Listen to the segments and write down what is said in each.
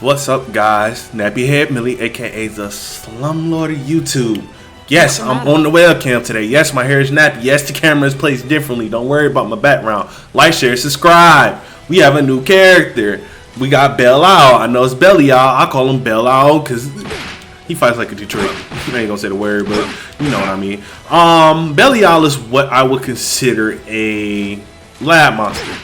What's up, guys? Nappyhead Millie, aka the Slumlord of YouTube. Yes, I'm on the webcam today. Yes, my hair is nappy. Yes, the camera is placed differently. Don't worry about my background. Like, share, subscribe. We have a new character. We got Belial. I know it's Belial. I call him Belial because he fights like a Detroit. I ain't gonna say the word, but you know what I mean. Belial is what I would consider a lab monster.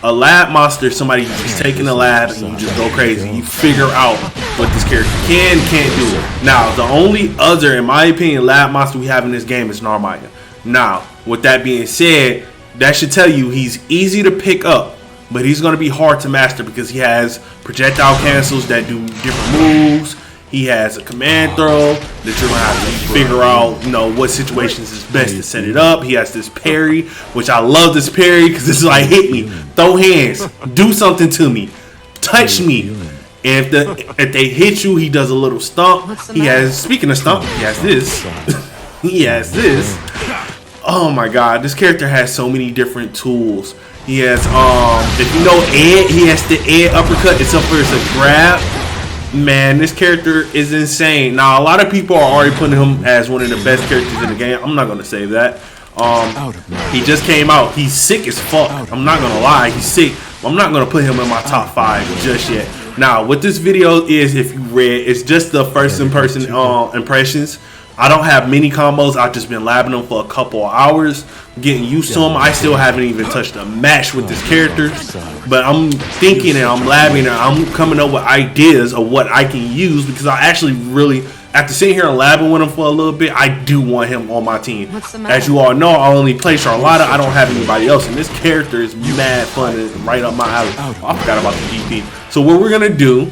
A lab monster is somebody you just take in the lab and you just go crazy. You figure out what this character can't do. Now, the only other, in my opinion, lab monster we have in this game is Narmaya. Now, with that being said, that should tell you he's easy to pick up, but he's going to be hard to master because he has projectile cancels that do different moves. He has a command throw that you're going to have to figure out, you know, what situations is best to set it up. He has this parry, which I love this parry because this is like, hit me, throw hands, do something to me, touch me. And if they hit you, he does a little stomp. He has, speaking of stomp, he has this. He has this. Oh my God, this character has so many different tools. He has, if you know Ed, he has the Ed uppercut. It's up for it's a grab. Man, this character is insane. Now, a lot of people are already putting him as one of the best characters in the game. I'm not gonna say that. He just came out. He's sick as fuck. I'm not gonna lie. He's sick. I'm not gonna put him in my top 5 just yet. Now, what this video is, if you read, it's just the first in-person impressions. I don't have many combos. I've just been labbing them for a couple of hours, getting used to them. I still haven't even touched a match with this character, but I'm thinking and I'm labbing and I'm coming up with ideas of what I can use because I actually really, after sitting here and labbing with him for a little bit, I do want him on my team. As you all know, I only play Charlotta. I don't have anybody else, and this character is mad fun and right up my alley. Oh, I forgot about the DP. So what we're gonna do,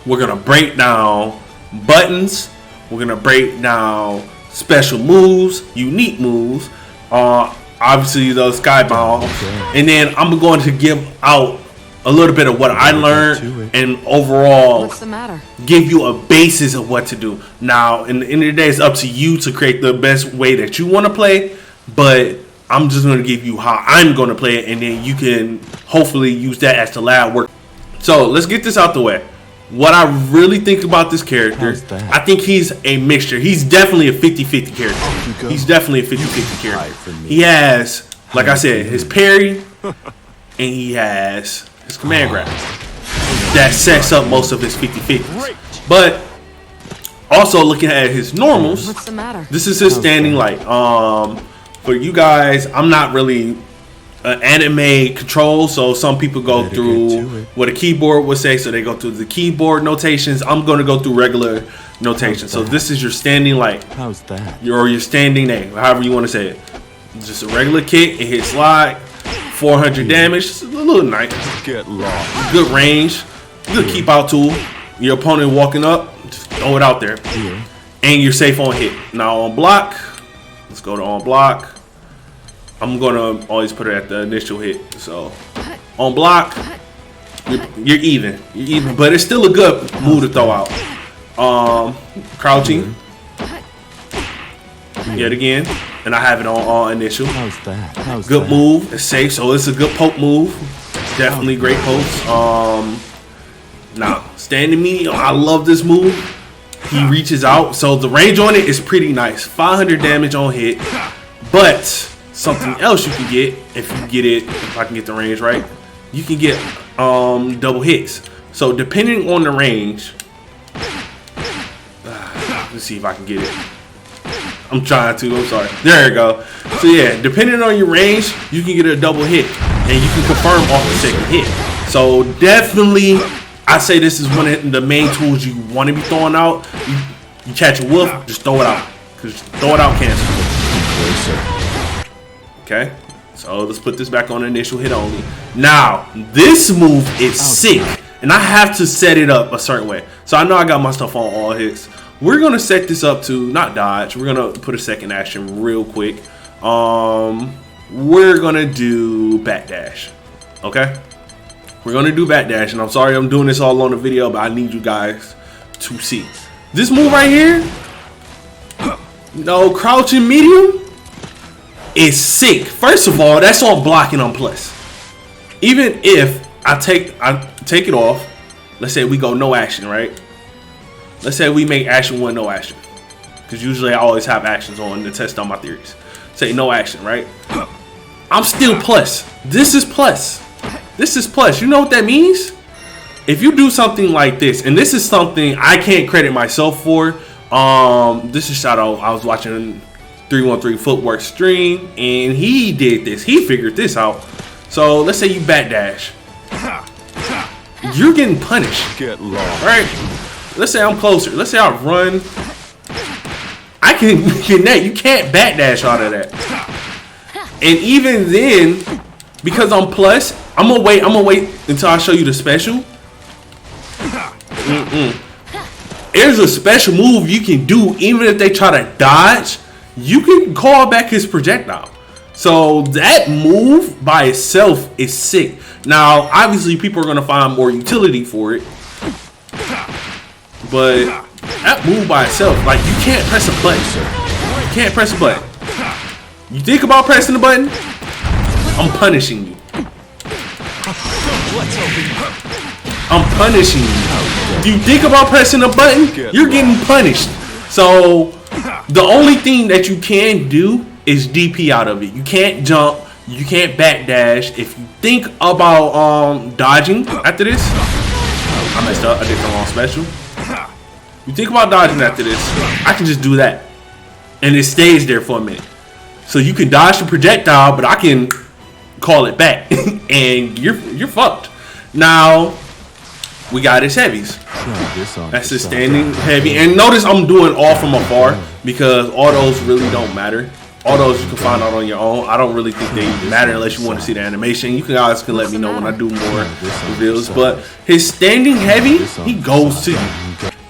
we're gonna break down buttons. We're gonna break down special moves, unique moves, obviously the skybound, and then I'm going to give out a little bit of what I learned and overall give you a basis of what to do. Now, in the end of the day, it's up to you to create the best way that you want to play, but I'm just going to give you how I'm going to play it, and then you can hopefully use that as the lab work. So let's get this out the way. What I really think about this character, I think he's a mixture. He's definitely a 50-50 character. He's definitely a 50-50 character. He has, like I said, his parry, and he has his command grab. That sets up most of his 50-50s. But also looking at his normals, this is his standing light. For you guys, I'm not really anime control, so some people go through what a keyboard would say, so they go through the keyboard notations. I'm going to go through regular notations. So this is your standing light. How's that? Or your standing name, however you want to say it. Just a regular kick. It hits slide, 400 damage. It's a little nice. Get lost. Good range. Good keep out tool. Your opponent walking up, just throw it out there, and you're safe on hit. Now on block, let's go to on block. I'm gonna always put it at the initial hit. So on block, you're even. You're even, but it's still a good move to throw out. Crouching. Yet again, and I have it on initial. Good move. It's safe, so it's a good poke move. Definitely great pokes. Now standing medium, I love this move. He reaches out, so the range on it is pretty nice. 500 damage on hit, but something else you can get if you get it, if I can get the range right, you can get double hits. So depending on the range, let's see if I can get it. I'm trying to, I'm sorry. There you go. So yeah, depending on your range, you can get a double hit and you can confirm off the second hit. So definitely, I say this is one of the main tools you want to be throwing out. You catch a wolf, just throw it out. Because throw it out cancel. Okay, so let's put this back on initial hit only. Now, this move is sick, and I have to set it up a certain way. So I know I got my stuff on all hits. We're gonna set this up to not dodge. We're gonna put a second action real quick. We're gonna do backdash. Okay, we're gonna do backdash, and I'm sorry I'm doing this all on the video, but I need you guys to see this move right here. No, crouching medium is sick. First of all, that's on blocking on plus. Even if I take it off, let's say we go no action, right? Let's say we make action 1 no action. Because usually I always have actions on to test out my theories. Say no action, right? I'm still plus. This is plus. This is plus. You know what that means? If you do something like this, and this is something I can't credit myself for. This is shout out. I was watching 313 Footwork stream, and he did this. He figured this out. So let's say you backdash. You're getting punished. Get lost. Right? Let's say I'm closer. Let's say I run. I can connect. You can't backdash out of that. And even then, because I'm plus, I'm gonna wait until I show you the special. There's a special move you can do even if they try to dodge. You can call back his projectile. So that move by itself is sick. Now, obviously, people are gonna find more utility for it, but that move by itself, like, you can't press a button. You can't press a button. You think about pressing the button, I'm punishing you. I'm punishing you. You think about pressing a button, you're getting punished. So the only thing that you can do is DP out of it. You can't jump. You can't backdash. If you think about dodging after this, I messed up. I did the wrong special. You think about dodging after this, I can just do that, and it stays there for a minute. So you can dodge the projectile, but I can call it back, and you're fucked. Now we got his heavies. That's his standing heavy, and notice I'm doing all from afar because all those really don't matter. All those you can find out on your own. I don't really think they matter unless you want to see the animation. You guys can let me know when I do more reveals. But his standing heavy, he goes to you.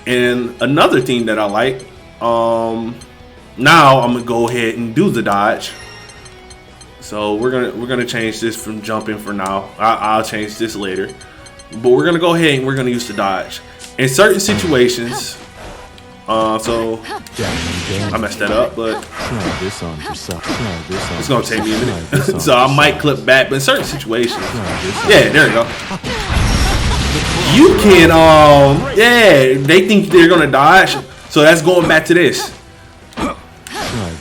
And another thing that I like, now I'm gonna go ahead and do the dodge. So we're gonna change this from jumping for now. I'll change this later. But we're gonna go ahead and we're gonna use the dodge in certain situations. So I messed that up, but it's gonna take me a minute. So I might clip back, but in certain situations, yeah, there we go. You can, yeah, they think they're gonna dodge, so that's going back to this.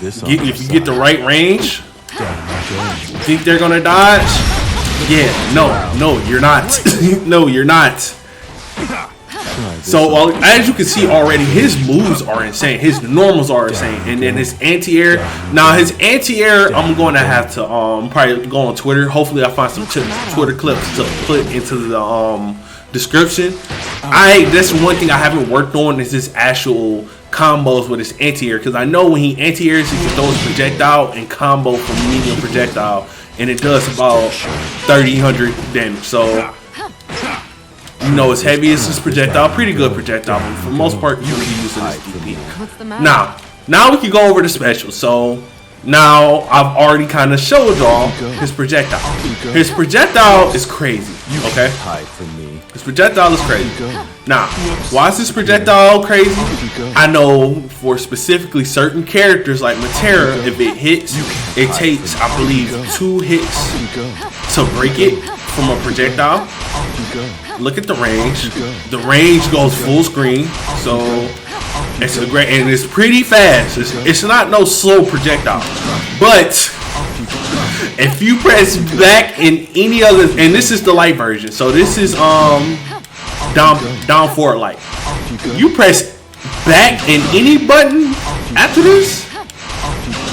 If you get the right range, you think they're gonna dodge? Yeah, no, you're not. No, you're not. So as you can see already, his moves are insane. His normals are insane, and then his anti-air. Now his anti-air, I'm going to have to probably go on Twitter. Hopefully, I find some Twitter clips to put into the description. That's one thing I haven't worked on is his actual combos with his anti-air, because I know when he anti-airs, he can throw his projectile and combo from medium projectile, and it does about 3,000 damage. So. You know, as heavy as his projectile, pretty good projectile. But for the most part, you can be using this DP. Now we can go over the special. So now I've already kind of showed y'all his projectile. His projectile is crazy. Okay, his projectile is crazy. Now, why is this projectile crazy? I know for specifically certain characters like Matera, if it hits, it takes, I believe, 2 hits to break it from a projectile. Look at the range. The range goes full screen, so it's a great, and it's pretty fast. It's not no slow projectile, but if you press back in any other, and this is the light version, so this is down forward light. You press back in any button after this,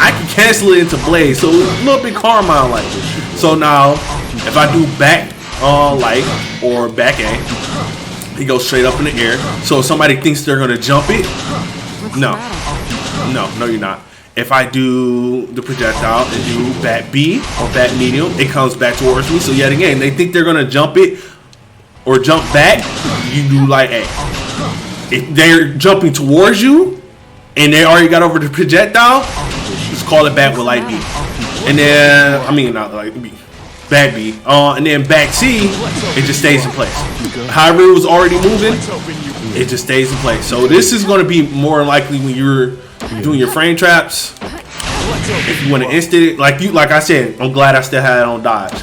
I can cancel it into blaze, so it's a little bit Carmine like. So now, if I do back light or back A, he goes straight up in the air. So if somebody thinks they're gonna jump it, no, you're not. If I do the projectile and do back B or back medium, it comes back towards me. So yet again, they think they're gonna jump it or jump back, you do light A. If they're jumping towards you and they already got over the projectile, just call it back with light B. And then, I mean, not light B. Back B, and then back C, it just stays in place. However it was already moving, it just stays in place. So this is going to be more likely when you're doing your frame traps. If you want to instant it, like I said, I'm glad I still had it on dodge.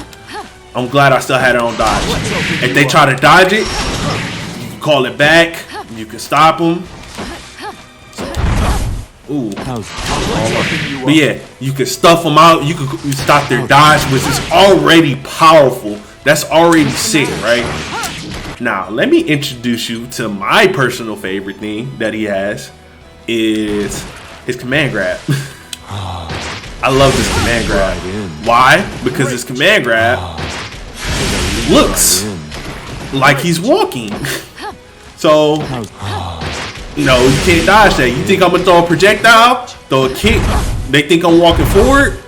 If they try to dodge it, call it back. You can stop them. Ooh. But yeah, you can stuff them out. You can stop their dodge, which is already powerful. That's already sick, right? Now, let me introduce you to my personal favorite thing that he has is his command grab. I love this command grab. Why? Because his command grab looks like he's walking. So, you know, you can't dodge that. You think I'm gonna throw a projectile, throw a kick? They think I'm walking forward.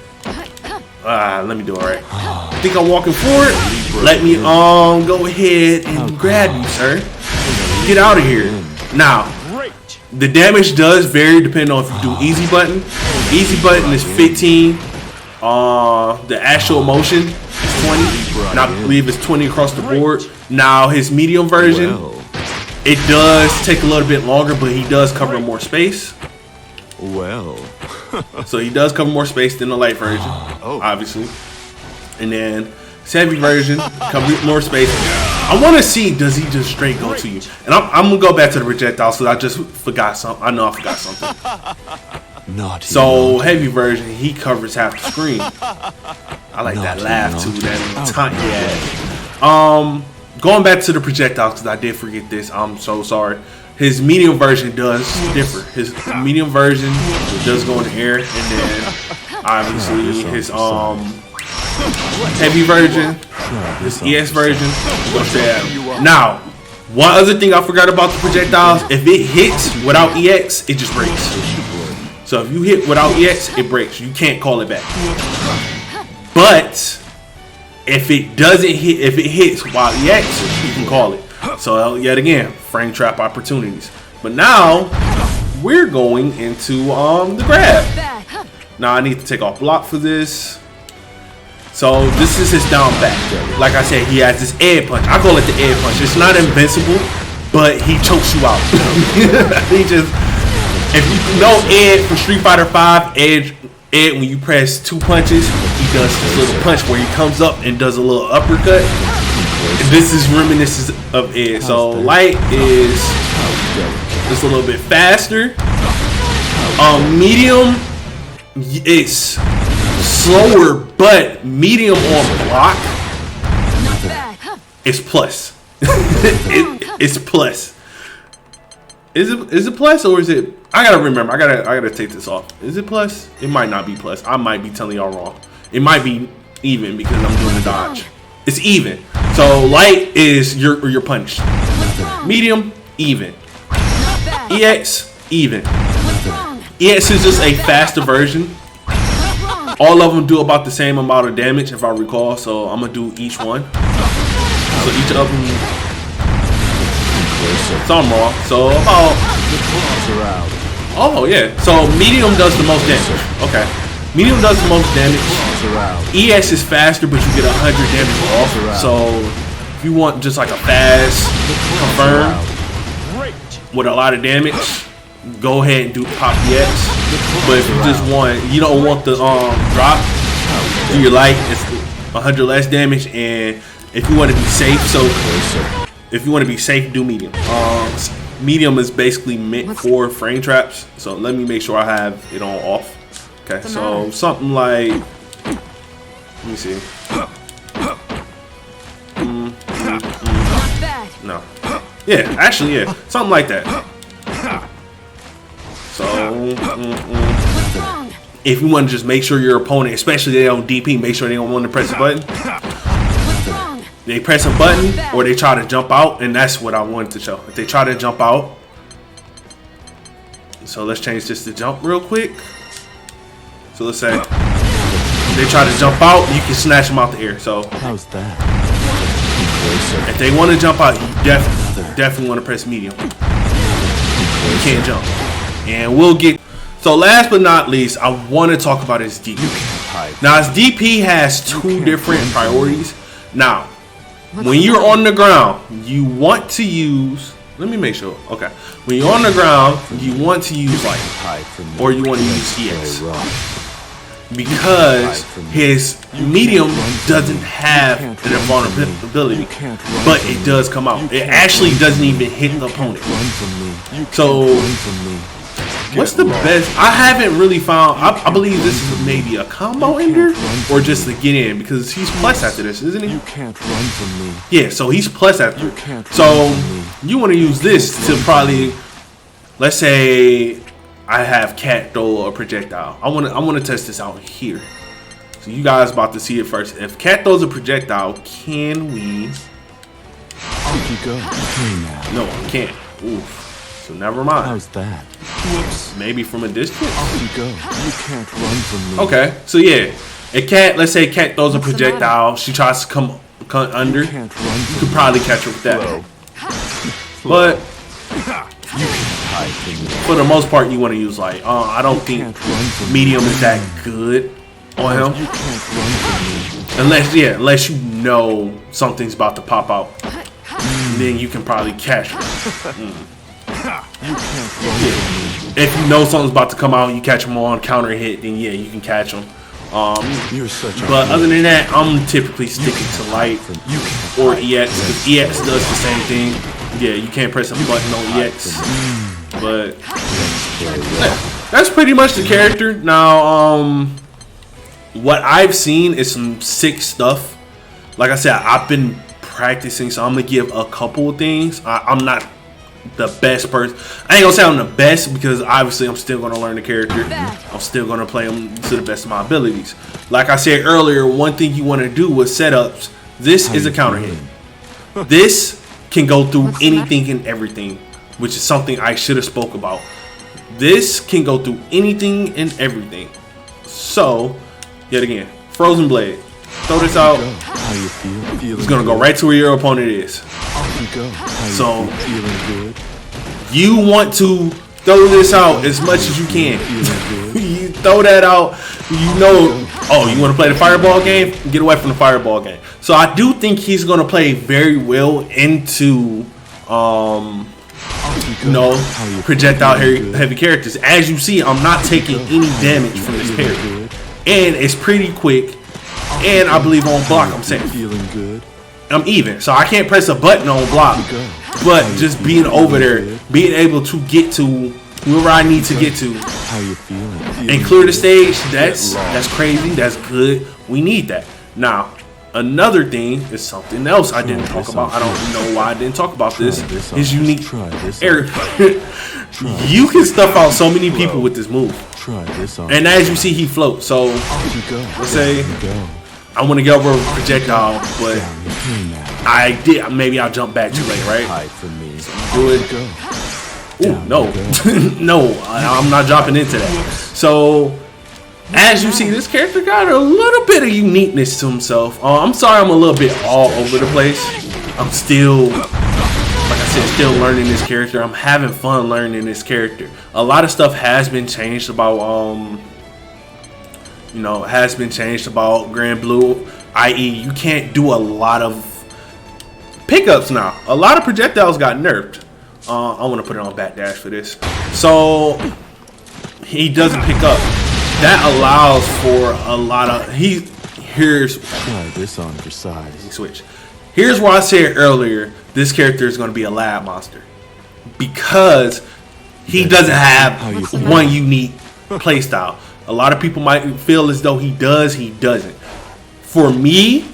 Let me do it right. Think I'm walking forward? Let me go ahead and grab you, sir. Get out of here. Now, the damage does vary depending on if you do easy button. Easy button is 15. The actual motion is 20. And I believe it's 20 across the board. Now his medium version, it does take a little bit longer, but he does cover more space. So he does cover more space than the light version, obviously. And then his heavy version covers more space. I want to see, does he just straight go to you? And I'm gonna go back to the projectiles because I just forgot something. I know I forgot something. So heavy version, he covers half the screen. I like that laugh too, that taunt he had. Going back to the projectiles because I did forget this. I'm so sorry. His medium version does differ. His medium version does go in the air, and then obviously his heavy version, his EX version, goes down. Now, one other thing I forgot about the projectiles: if it hits without EX, it just breaks. So if you hit without EX, it breaks. You can't call it back. But if it doesn't hit, if it hits while EX, you can call it. So yet again, frame trap opportunities. But now we're going into the grab. Now I need to take off block for this. So this is his down back. Like I said, he has this egg punch. I call it the egg punch. It's not invincible, but he chokes you out. He just, if you know Ed from Street Fighter 5, Ed when you press 2 punches, he does this little punch where he comes up and does a little uppercut. And this is reminiscent of Ed. So light is just a little bit faster. Medium is slower, but medium on block is plus. It's plus. Is it plus or is it? I gotta remember. I gotta take this off. Is it plus? It might not be plus. I might be telling y'all wrong. It might be even because I'm doing the dodge. It's even. So light is your punch. Medium, even. EX, even. EX is just a faster version. All of them do about the same amount of damage, if I recall. So I'm gonna do each one. So each of them. So I'm wrong. So oh yeah. So medium does the most damage. Okay. Medium does the most damage. EX is faster, but you get 100 damage off. So if you want just like a fast confirm with a lot of damage, go ahead and do pop EX. But if you just want, you don't want the drop, do your light. It's 100 less damage, and if you want to be safe, so if you want to be safe, do medium. Medium is basically meant for frame traps. So let me make sure I have it on off. Okay, so something like, let me see. No. Yeah, actually, yeah, something like that. So, if you want to just make sure your opponent, especially they on DP, make sure they don't want to press a button. They press a button or they try to jump out, and that's what I wanted to show. If they try to jump out, so let's change this to jump real quick. So let's say they try to jump out, you can snatch them out the air. So how's that? If they want to jump out, you definitely want to press medium. You can't jump. And we'll get, so last but not least, I want to talk about his DP. Now his DP has 2 different priorities. Now, when you're on the ground, you want to use, let me make sure, okay. When you're on the ground, you want to use light, or you want to use EX. because his medium doesn't have an invulnerability, but it does come out. It actually doesn't even hit the opponent. So what's the best? I haven't really found. I believe this is maybe a combo ender or just to get in, because he's plus after this, isn't he? Yeah, so he's plus after. So you want to use this to probably, let's say I have cat throw a projectile. I want to test this out here. So you guys about to see it first. If cat throws a projectile, can we? No, I can't. Oof. So never mind. How's that? Whoops. Maybe from a distance. Off you go. You can't run from me. Okay, so yeah, a cat. Let's say cat throws a projectile. She tries to come under. You could probably catch her with that. But for the most part, you want to use like, I don't think medium is that good on him, unless you know something's about to pop out, then you can probably catch him. If you know something's about to come out, you catch him on counter hit, then yeah, you can catch him. But other than that, I'm typically sticking to light or EX, because EX does the same thing. Yeah, you can't press a button on EX, but yeah, that's pretty much the character. Now, what I've seen is some sick stuff. Like I said, I've been practicing, so I'm gonna give a couple of things. I'm not the best person. I ain't gonna say I'm the best, because obviously I'm still gonna learn the character. I'm still gonna play him to the best of my abilities. Like I said earlier, one thing you want to do with setups, this is a counter hit. This can go through anything and everything, which is something I should have spoke about. This can go through anything and everything. So, yet again, Frozen Blade. Throw this out. It's gonna go right to where your opponent is. So you want to throw this out as much as you can. You throw that out. You know, oh, you want to play the fireball game? Get away from the fireball game. So I do think he's gonna play very well into projectile heavy characters. As you see, I'm not taking any damage from this character, and it's pretty quick. And I believe on block, I'm safe. I'm even, so I can't press a button on block. But just being over there, being able to get to wherever I need to get to, and clear the stage, that's crazy. That's good. We need that. Now, another thing is something else I didn't talk about. I don't know why I didn't talk about this. His unique area. You can stuff out so many people with this move. And as you see, he floats. So let's say I want to get over a projectile, but I did. Maybe I'll jump back too late, right? So do it. Ooh, no, no, I'm not dropping into that. So as you see, this character got a little bit of uniqueness to himself. I'm sorry, I'm a little bit all over the place. I'm still, like I said, still learning this character. I'm having fun learning this character. A lot of stuff has been changed about, has been changed about Grand Blue, i.e. you can't do a lot of pickups now. A lot of projectiles got nerfed. I want to put it on backdash for this. So he doesn't pick up. That allows for a lot of here's try this on for size. Switch. Here's why I said earlier this character is going to be a lab monster, because he doesn't have one unique playstyle. A lot of people might feel as though he does. He doesn't. For me,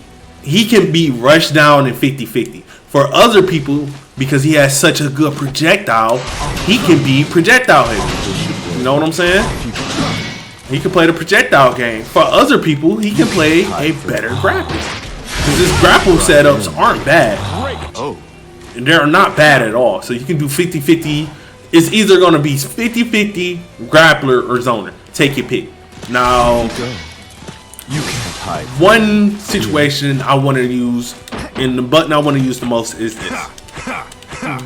he can be rushed down in 50-50. For other people, because he has such a good projectile, he can be projectile heavy. You know what I'm saying? He can play the projectile game. For other people, he can play a better grapple. Because his grapple setups aren't bad. And they're not bad at all. So you can do 50-50. It's either going to be 50-50, grappler, or zoner. Take your pick. Now, one situation I want to use, and the button I want to use the most is this.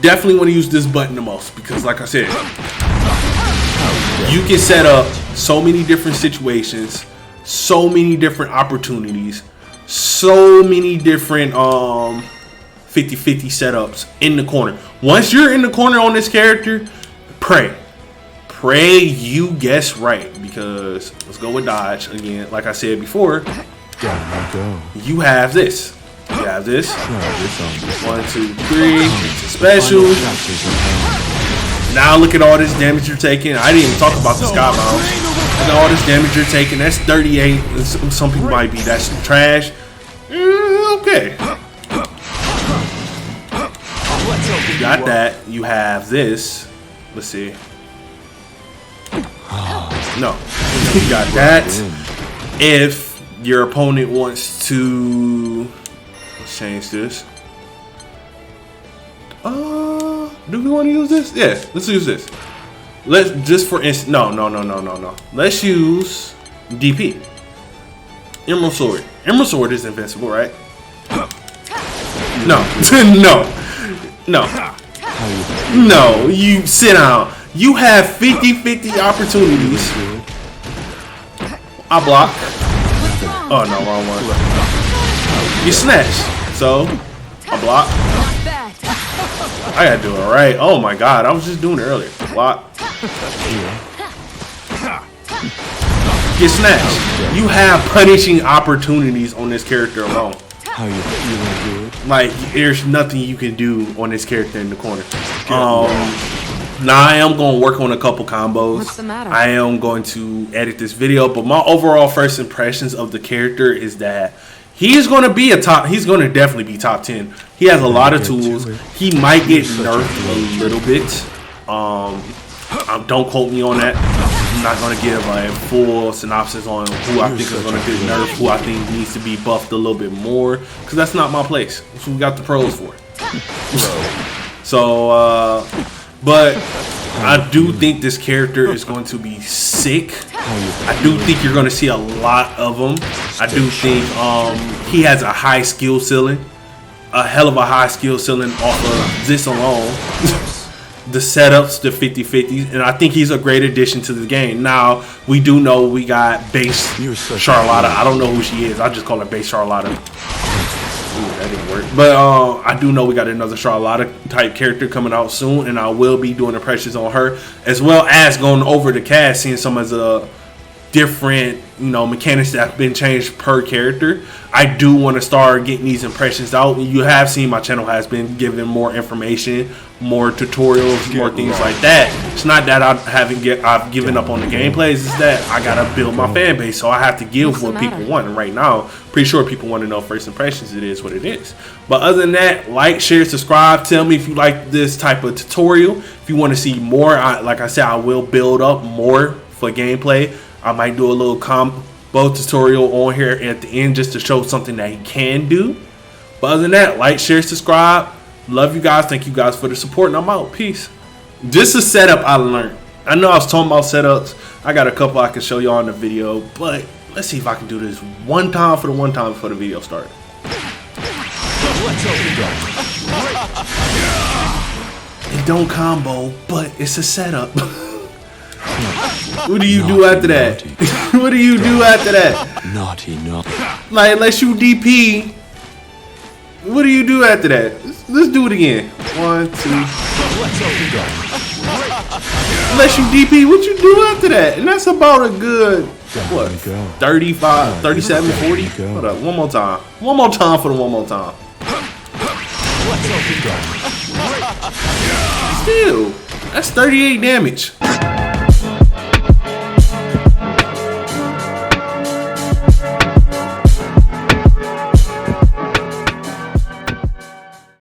Definitely want to use this button the most, because like I said, you can set up so many different situations, so many different opportunities, so many different 50-50 setups in the corner. Once you're in the corner on this character, pray pray you guess right, because let's go with dodge again. Like I said before, you have this. You have this. 1, 2, 3. It's a special. Now look at all this damage you're taking. I didn't even talk about the sky bounce. Look at all this damage you're taking. That's 38. Some people might be that's trash. Okay. You got that. You have this. Let's see. No. You got that. If your opponent wants to, let's change this. Do we want to use this? Yeah, let's use this. Let's just for instance. No. Let's use DP. Emerald Sword. Emerald Sword is invincible, right? No. No, you sit down. You have 50-50 opportunities. I block. Oh no, wrong one. You snatch. So, I block. I gotta do it right. Oh my god, I was just doing it earlier. Block. Get snatched. You have punishing opportunities on this character alone. How you feeling, dude? Like, there's nothing you can do on this character in the corner. Now I am going to work on a couple combos. What's the matter? I am going to edit this video, but my overall first impressions of the character is that he's going to be he's going to definitely be top 10. He has a lot of tools. He might get nerfed a little bit. Don't quote me on that. I'm not going to give a full synopsis on who I think is going to get nerfed, who I think needs to be buffed a little bit more, because that's not my place. That's what we got the pros for. So, but I do think this character is going to be sick. I do think you're going to see a lot of him. I do think he has a high skill ceiling, a hell of a high skill ceiling off of this alone. The setups, the 50-50s, and I think he's a great addition to the game. Now, we do know we got base Charlotta. I don't know who she is. I just call her base Charlotta. Ooh, that didn't work. But I do know we got another Charlotta type character coming out soon, and I will be doing impressions on her, as well as going over the cast, seeing some of the different, mechanics that have been changed per character. I do want to start getting these impressions out. You have seen my channel has been giving more information, more tutorials, more things like that. It's not that I've given up on the gameplays. It's that I gotta build my fan base, so I have to give what people want. And right now, pretty sure people want to know first impressions. It is what it is. But other than that, like, share, subscribe. Tell me if you like this type of tutorial. If you want to see more, like I said, I will build up more for gameplay. I might do a little combo tutorial on here at the end just to show something that he can do. But other than that, like, share, subscribe. Love you guys. Thank you guys for the support, and I'm out. Peace. Just a setup I learned. I know I was talking about setups. I got a couple I can show y'all in the video, but let's see if I can do this one time before the video starts. It don't combo, but it's a setup. What do you do after that? What do you do after that? Naughty. Like, unless you DP, what do you do after that? Let's do it again. 1, 2. Unless you DP, what you do after that? And that's about a good, what, 35, 37, 40? Hold up, one more time. One more time for the one more time. Still, that's 38 damage.